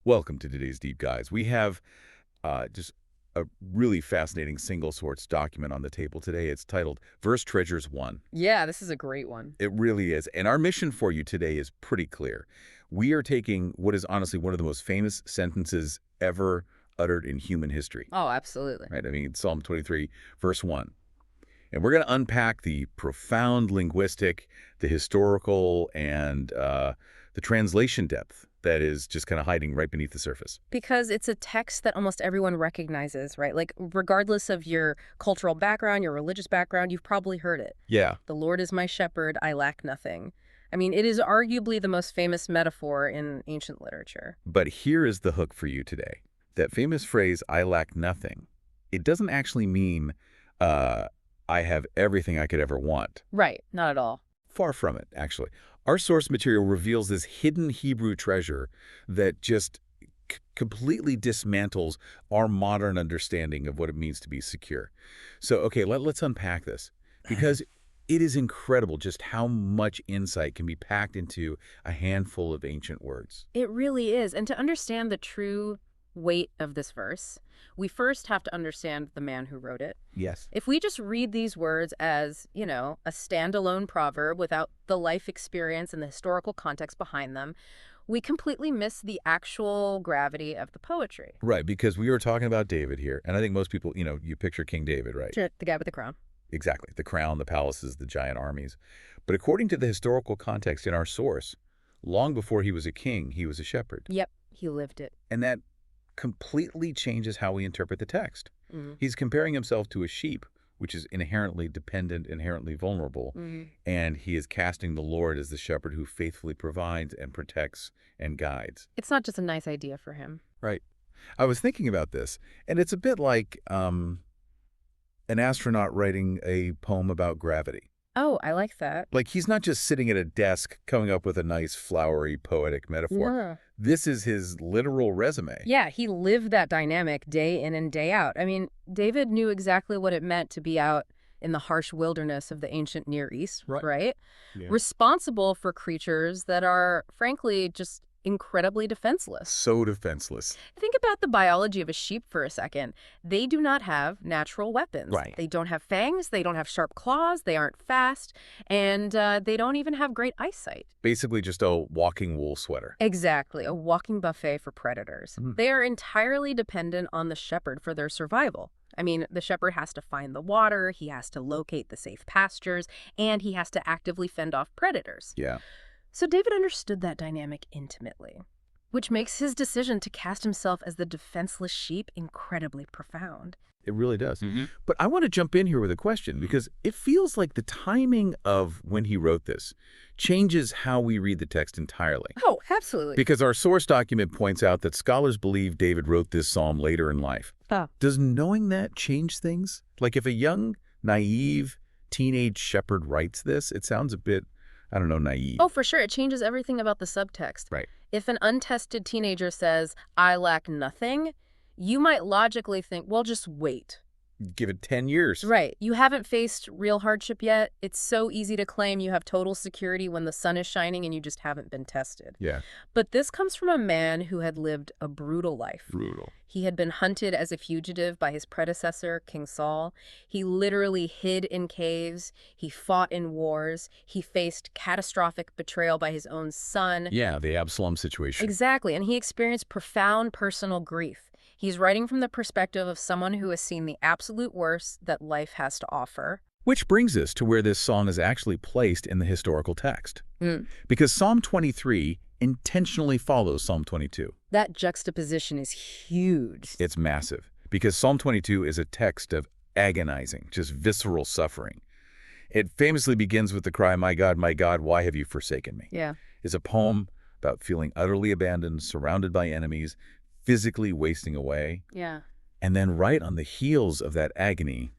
Welcome to today's Deep Guys. We have just a really fascinating single source document on the table today. It's titled Verse Treasures 1. Yeah, this is a great one. It really is. And our mission for you today is pretty clear. We are taking what is honestly one of the most famous sentences ever uttered in human history. Oh, absolutely. Right? I mean, Psalm 23, verse 1. And we're going to unpack the profound linguistic, the historical, and the translation depth that is just kind of hiding right beneath the surface. Because it's a text that almost everyone recognizes, right? Like, regardless of your cultural background, your religious background, you've probably heard it. Yeah. The Lord is my shepherd, I lack nothing. I mean, it is arguably the most famous metaphor in ancient literature. But here is the hook for you today. That famous phrase, I lack nothing, it doesn't actually mean I have everything I could ever want. Right, not at all. Far from it, actually. Our source material reveals this hidden Hebrew treasure that just completely dismantles our modern understanding of what it means to be secure. So, okay, let's unpack this, because it is incredible just how much insight can be packed into a handful of ancient words. It really is. And to understand the true weight of this verse, we first have to understand the man who wrote it. Yes. If we just read these words as, you know, a standalone proverb without the life experience and the historical context behind them, we completely miss the actual gravity of the poetry. Right, because we were talking about David here, and I think most people, you picture King David, right? Sure, the guy with the crown. Exactly. The crown, the palaces, the giant armies. But according to the historical context in our source, long before he was a king, he was a shepherd. Yep, he lived it. And that completely changes how we interpret the text. Mm-hmm. He's comparing himself to a sheep, which is inherently dependent, inherently vulnerable, and he is casting the Lord as the shepherd who faithfully provides and protects and guides. It's not just a nice idea for him. Right. I was thinking about this, and it's a bit like an astronaut writing a poem about gravity. Oh, I like that. Like, he's not just sitting at a desk coming up with a nice, flowery, poetic metaphor. Yeah. This is his literal resume. Yeah, he lived that dynamic day in and day out. I mean, David knew exactly what it meant to be out in the harsh wilderness of the ancient Near East, right? Yeah. Responsible for creatures that are, frankly, just incredibly defenseless. So defenseless. Think about the biology of a sheep for a second. They do not have natural weapons. Right. They don't have fangs, they don't have sharp claws, they aren't fast, and they don't even have great eyesight. Basically just a walking wool sweater. Exactly, a walking buffet for predators. They are entirely dependent on the shepherd for their survival. I mean, the shepherd has to find the water, he has to locate the safe pastures, and he has to actively fend off predators. Yeah. So David understood that dynamic intimately, which makes his decision to cast himself as the defenseless sheep incredibly profound. It really does. But I want to jump in here with a question, because it feels like the timing of when he wrote this changes how we read the text entirely. Oh, absolutely. Because our source document points out that scholars believe David wrote this psalm later in life. Does knowing that change things? Like, if a young, naive, teenage shepherd writes this, it sounds a bit, I don't know, naive. Oh, for sure. It changes everything about the subtext. Right. If an untested teenager says, I lack nothing, you might logically think, well, just wait. Give it 10 years. Right. You haven't faced real hardship yet. It's so easy to claim you have total security when the sun is shining and you just haven't been tested. Yeah. But this comes from a man who had lived a brutal life. Brutal. He had been hunted as a fugitive by his predecessor, King Saul. He literally hid in caves. He fought in wars. He faced catastrophic betrayal by his own son. Yeah, the Absalom situation. Exactly. And he experienced profound personal grief. He's writing from the perspective of someone who has seen the absolute worst that life has to offer. Which brings us to where this song is actually placed in the historical text. Because Psalm 23 intentionally follows Psalm 22. That juxtaposition is huge. It's massive, because Psalm 22 is a text of agonizing, just visceral suffering. It famously begins with the cry, my God, why have you forsaken me?" Yeah. It's a poem about feeling utterly abandoned, surrounded by enemies, physically wasting away. Yeah. And then right on the heels of that agony,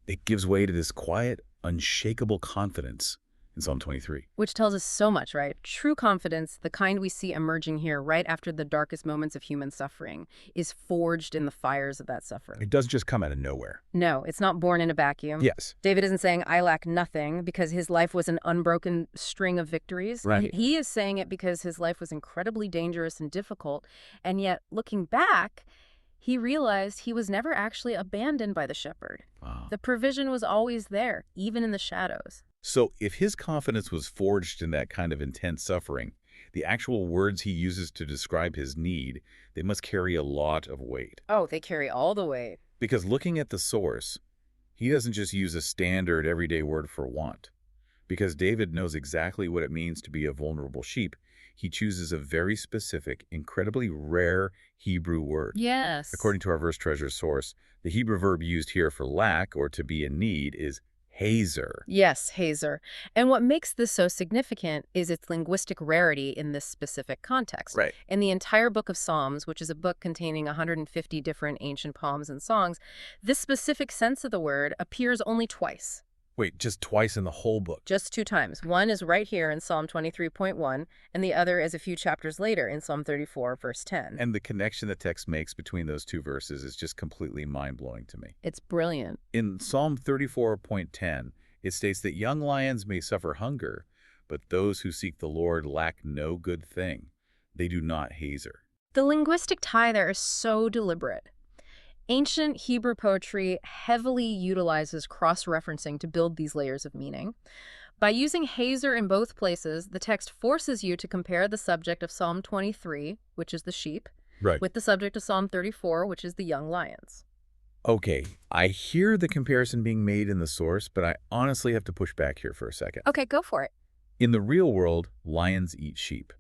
it gives way to this quiet, unshakable confidence in Psalm 23. Which tells us so much, right? True confidence, the kind we see emerging here right after the darkest moments of human suffering, is forged in the fires of that suffering. It doesn't just come out of nowhere. No, it's not born in a vacuum. Yes. David isn't saying, I lack nothing, because his life was an unbroken string of victories. Right. He is saying it because his life was incredibly dangerous and difficult, and yet, looking back, he realized he was never actually abandoned by the shepherd. Wow. The provision was always there, even in the shadows. So if his confidence was forged in that kind of intense suffering, the actual words he uses to describe his need, they must carry a lot of weight. Oh, they carry all the weight. Because looking at the source, he doesn't just use a standard everyday word for want. Because David knows exactly what it means to be a vulnerable sheep, he chooses a very specific, incredibly rare Hebrew word. Yes. According to our verse treasure source, the Hebrew verb used here for lack or to be in need is hazer. Yes, hazer. And what makes this so significant is its linguistic rarity in this specific context. Right. In the entire book of Psalms, which is a book containing 150 different ancient poems and songs, this specific sense of the word appears only twice. Wait, just twice in the whole book? Just 2 times. One is right here in Psalm 23.1, and the other is a few chapters later in Psalm 34, verse 10. And the connection the text makes between those two verses is just completely mind-blowing to me. It's brilliant. In Psalm 34.10, it states that young lions may suffer hunger, but those who seek the Lord lack no good thing. They do not hazer. The linguistic tie there is so deliberate. Ancient Hebrew poetry heavily utilizes cross-referencing to build these layers of meaning. By using hazer in both places, the text forces you to compare the subject of Psalm 23, which is the sheep, Right. with the subject of Psalm 34, which is the young lions. Okay, I hear the comparison being made in the source, but I honestly have to push back here for a second. Okay, go for it. In the real world, lions eat sheep.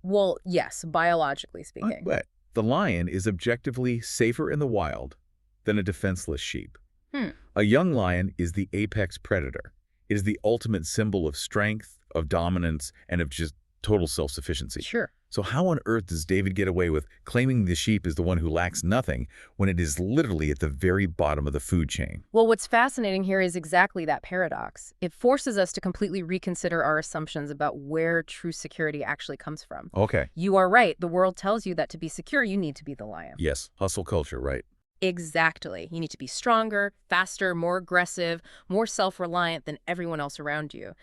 Well, yes, biologically speaking. But the lion is objectively safer in the wild than a defenseless sheep. A young lion is the apex predator. It is the ultimate symbol of strength, of dominance, and of just total self-sufficiency. Sure. So how on earth does David get away with claiming the sheep is the one who lacks nothing when it is literally at the very bottom of the food chain? Well, what's fascinating here is exactly that paradox. It forces us to completely reconsider our assumptions about where true security actually comes from. Okay. You are right. The world tells you that to be secure, you need to be the lion. Yes, hustle culture, right. Exactly. You need to be stronger, faster, more aggressive, more self-reliant than everyone else around you.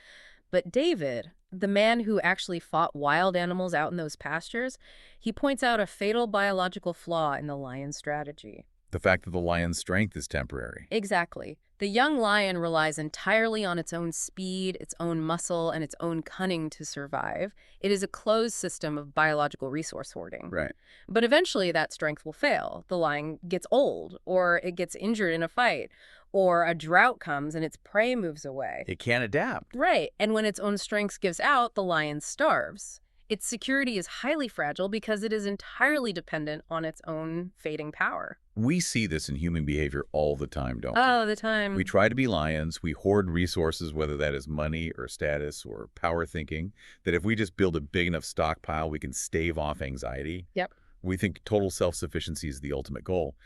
But David, the man who actually fought wild animals out in those pastures, he points out a fatal biological flaw in the lion's strategy. The fact that the lion's strength is temporary. Exactly. The young lion relies entirely on its own speed, its own muscle, and its own cunning to survive. It is a closed system of biological resource hoarding. Right. But eventually that strength will fail. The lion gets old, or it gets injured in a fight, or a drought comes and its prey moves away. It can't adapt. Right. And when its own strength gives out, the lion starves. Its security is highly fragile because it is entirely dependent on its own fading power. We see this in human behavior all the time, don't we? All the time. We try to be lions. We hoard resources, whether that is money or status or power thinking, that if we just build a big enough stockpile, we can stave off anxiety. Yep. We think total self-sufficiency is the ultimate goal.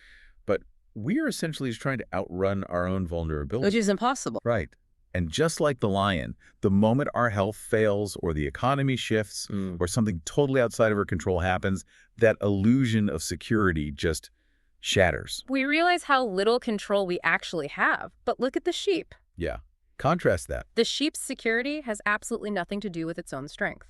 But we are essentially just trying to outrun our own vulnerability. Which is impossible. Right. And just like the lion, the moment our health fails or the economy shifts or something totally outside of our control happens, that illusion of security just shatters. We realize how little control we actually have. But look at the sheep. Yeah. Contrast that. The sheep's security has absolutely nothing to do with its own strength.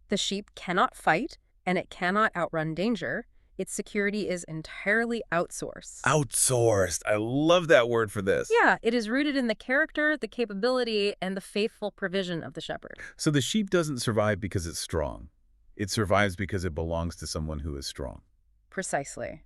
The sheep cannot fight, and it cannot outrun danger. Its security is entirely outsourced. Outsourced. I love that word for this. Yeah, it is rooted in the character, the capability, and the faithful provision of the shepherd. So the sheep doesn't survive because it's strong. It survives because it belongs to someone who is strong. Precisely.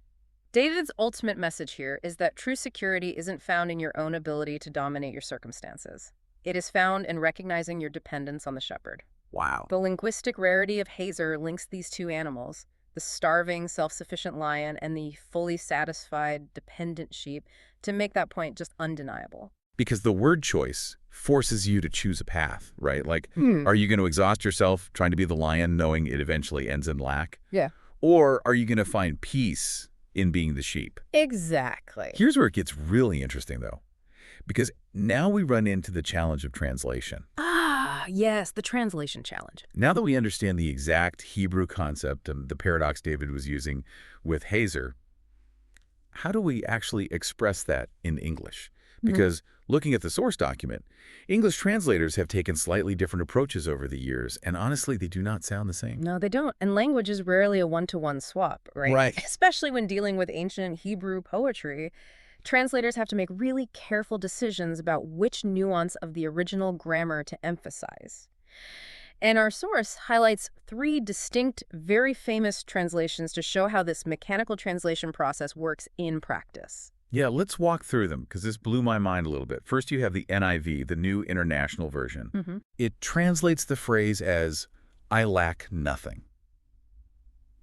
David's ultimate message here is that true security isn't found in your own ability to dominate your circumstances. It is found in recognizing your dependence on the shepherd. Wow. The linguistic rarity of hazer links these two animals, the starving, self-sufficient lion and the fully satisfied, dependent sheep, to make that point just undeniable. Because the word choice forces you to choose a path, right? Like, are you going to exhaust yourself trying to be the lion knowing it eventually ends in lack? Yeah. Or are you going to find peace in being the sheep? Exactly. Here's where it gets really interesting, though. Because now we run into the challenge of translation. Yes, the translation challenge. Now that we understand the exact Hebrew concept and the paradox David was using with Hazer, how do we actually express that in English? Because looking at the source document, English translators have taken slightly different approaches over the years, and honestly, they do not sound the same. No, they don't. And language is rarely a one-to-one swap, right? Right. Especially when dealing with ancient Hebrew poetry. Translators have to make really careful decisions about which nuance of the original grammar to emphasize. And our source highlights 3 distinct, very famous translations to show how this mechanical translation process works in practice. Yeah, let's walk through them, because this blew my mind a little bit. First, you have the NIV, the New International Version. It translates the phrase as, "I lack nothing."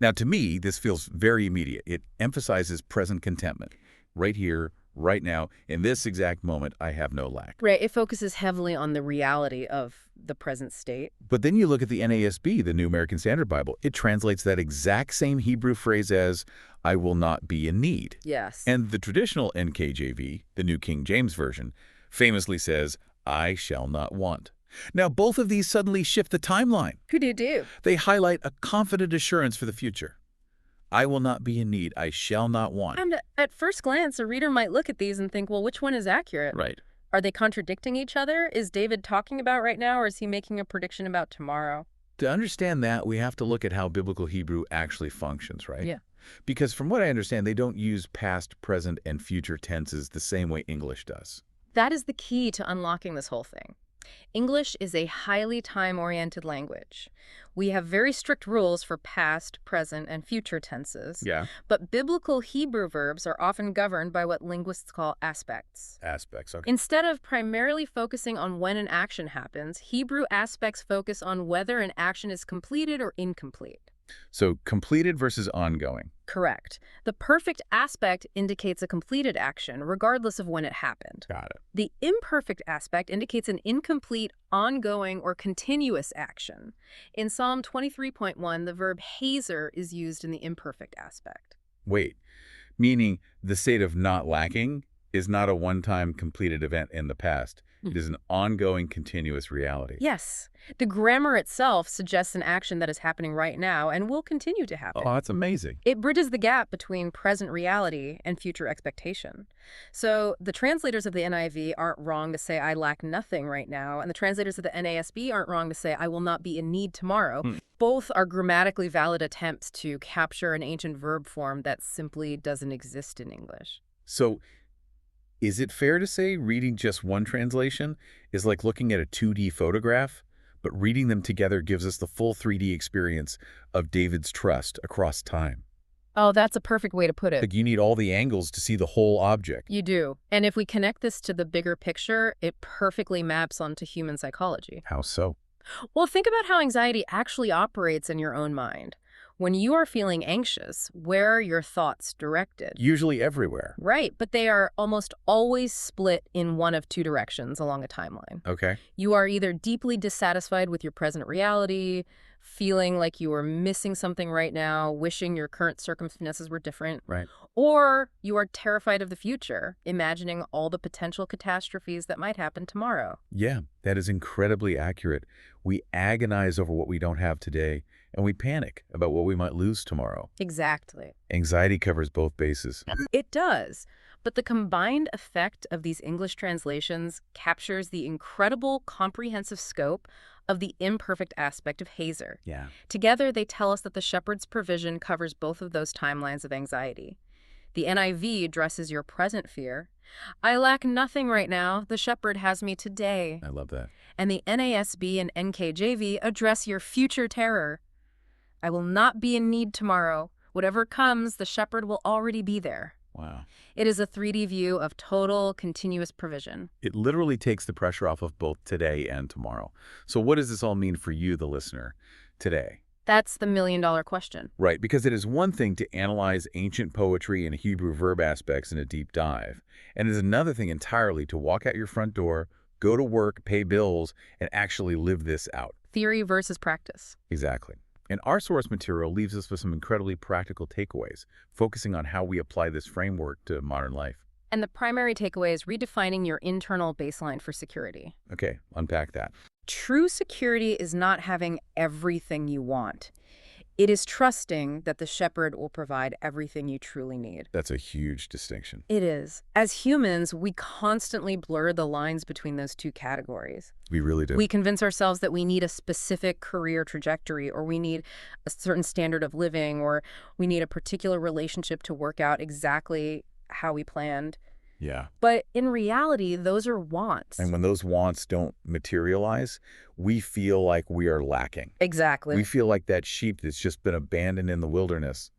Now, to me, this feels very immediate. It emphasizes present contentment. Right here, right now, in this exact moment, I have no lack. Right, it focuses heavily on the reality of the present state. But then you look at the NASB, the New American Standard Bible. It translates that exact same Hebrew phrase as, "I will not be in need." Yes. And the traditional NKJV, the New King James Version, famously says, "I shall not want." Now, both of these suddenly shift the timeline. Who do? They highlight a confident assurance for the future. I will not be in need. I shall not want. And at first glance, a reader might look at these and think, well, which one is accurate? Right. Are they contradicting each other? Is David talking about right now, or is he making a prediction about tomorrow? To understand that, we have to look at how biblical Hebrew actually functions, right? Yeah. Because from what I understand, they don't use past, present, and future tenses the same way English does. That is the key to unlocking this whole thing. English is a highly time-oriented language. We have very strict rules for past, present, and future tenses. Yeah. But biblical Hebrew verbs are often governed by what linguists call aspects. Aspects, okay. Instead of primarily focusing on when an action happens, Hebrew aspects focus on whether an action is completed or incomplete. So completed versus ongoing. Correct. The perfect aspect indicates a completed action, regardless of when it happened. Got it. The imperfect aspect indicates an incomplete, ongoing, or continuous action. In Psalm 23.1, the verb hazer is used in the imperfect aspect. Wait, meaning the state of not lacking is not a one-time completed event in the past. It is an ongoing, continuous reality. Yes. The grammar itself suggests an action that is happening right now and will continue to happen. Oh, that's amazing. It bridges the gap between present reality and future expectation. So the translators of the NIV aren't wrong to say, "I lack nothing" right now, and the translators of the NASB aren't wrong to say, "I will not be in need tomorrow." Both are grammatically valid attempts to capture an ancient verb form that simply doesn't exist in English. So is it fair to say reading just one translation is like looking at a 2D photograph, but reading them together gives us the full 3D experience of David's trust across time? Oh, that's a perfect way to put it. Like you need all the angles to see the whole object. You do. And if we connect this to the bigger picture, it perfectly maps onto human psychology. How so? Well, think about how anxiety actually operates in your own mind. When you are feeling anxious, where are your thoughts directed? Usually everywhere. Right, but they are almost always split in one of 2 directions along a timeline. Okay. You are either deeply dissatisfied with your present reality, feeling like you are missing something right now, wishing your current circumstances were different, Right. or you are terrified of the future, imagining all the potential catastrophes that might happen tomorrow. Yeah, that is incredibly accurate. We agonize over what we don't have today, and we panic about what we might lose tomorrow. Exactly. Anxiety covers both bases. It does. But the combined effect of these English translations captures the incredible comprehensive scope of the imperfect aspect of hazer. Yeah. Together, they tell us that the shepherd's provision covers both of those timelines of anxiety. The NIV addresses your present fear. "I lack nothing right now. The shepherd has me today." I love that. And the NASB and NKJV address your future terror. "I will not be in need tomorrow. Whatever comes, the shepherd will already be there." Wow. It is a 3D view of total, continuous provision. It literally takes the pressure off of both today and tomorrow. So what does this all mean for you, the listener, today? That's the million-dollar question. Right, because it is one thing to analyze ancient poetry and Hebrew verb aspects in a deep dive, and it is another thing entirely to walk out your front door, go to work, pay bills, and actually live this out. Theory versus practice. Exactly. And our source material leaves us with some incredibly practical takeaways, focusing on how we apply this framework to modern life. And the primary takeaway is redefining your internal baseline for security. Okay, unpack that. True security is not having everything you want. It is trusting that the shepherd will provide everything you truly need. That's a huge distinction. It is. As humans, we constantly blur the lines between those two categories. We really do. We convince ourselves that we need a specific career trajectory, or we need a certain standard of living, or we need a particular relationship to work out exactly how we planned. Yeah. But in reality, those are wants. And when those wants don't materialize, we feel like we are lacking. Exactly. We feel like that sheep that's just been abandoned in the wilderness.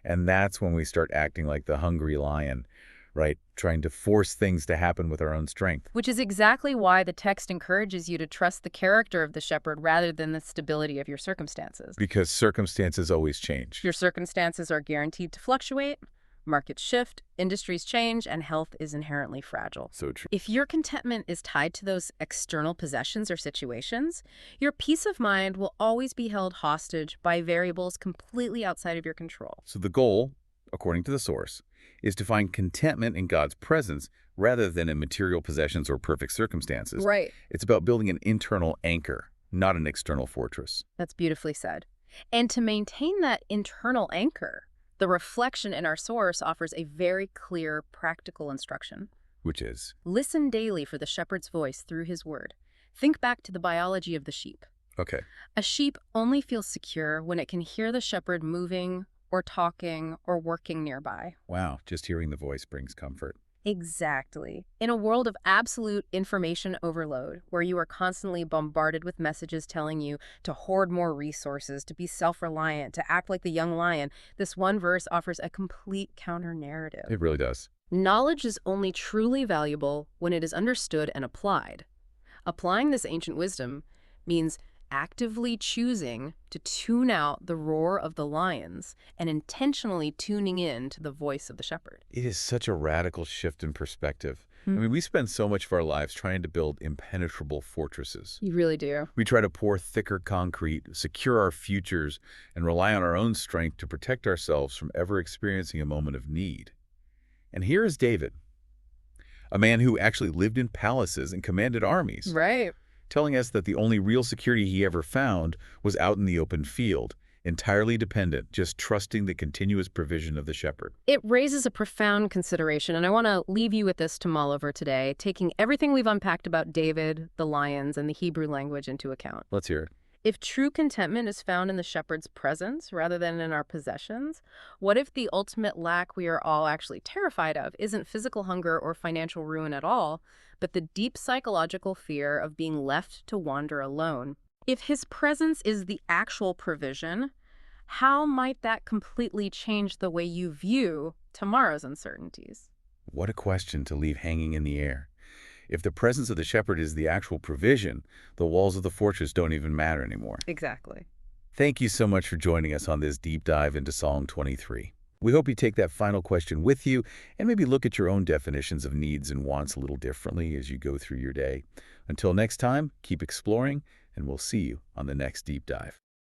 And that's when we start acting like the hungry lion, right? Trying to force things to happen with our own strength. Which is exactly why the text encourages you to trust the character of the shepherd rather than the stability of your circumstances. Because circumstances always change. Your circumstances are guaranteed to fluctuate, markets shift, industries change, and health is inherently fragile. So true. If your contentment is tied to those external possessions or situations, your peace of mind will always be held hostage by variables completely outside of your control. So the goal, according to the source, is to find contentment in God's presence rather than in material possessions or perfect circumstances. Right. It's about building an internal anchor, not an external fortress. That's beautifully said. And to maintain that internal anchor, the reflection in our source offers a very clear, practical instruction. Which is? Listen daily for the shepherd's voice through his word. Think back to the biology of the sheep. Okay. A sheep only feels secure when it can hear the shepherd moving or talking or working nearby. Wow, just hearing the voice brings comfort. Exactly. In a world of absolute information overload, where you are constantly bombarded with messages telling you to hoard more resources, to be self-reliant, to act like the young lion, this one verse offers a complete counter-narrative. It really does. Knowledge is only truly valuable when it is understood and applied. Applying this ancient wisdom means actively choosing to tune out the roar of the lions and intentionally tuning in to the voice of the shepherd. It is such a radical shift in perspective. I mean, we spend so much of our lives trying to build impenetrable fortresses. You really do. We try to pour thicker concrete, secure our futures, and rely on our own strength to protect ourselves from ever experiencing a moment of need. And here is David, a man who actually lived in palaces and commanded armies. Right. Telling us that the only real security he ever found was out in the open field, entirely dependent, just trusting the continuous provision of the shepherd. It raises a profound consideration, and I want to leave you with this to mull over today, taking everything we've unpacked about David, the lions, and the Hebrew language into account. Let's hear it. If true contentment is found in the shepherd's presence rather than in our possessions, what if the ultimate lack we are all actually terrified of isn't physical hunger or financial ruin at all, but the deep psychological fear of being left to wander alone? If his presence is the actual provision, how might that completely change the way you view tomorrow's uncertainties? What a question to leave hanging in the air. If the presence of the shepherd is the actual provision, the walls of the fortress don't even matter anymore. Exactly. Thank you so much for joining us on this deep dive into Psalm 23. We hope you take that final question with you and maybe look at your own definitions of needs and wants a little differently as you go through your day. Until next time, keep exploring, and we'll see you on the next deep dive.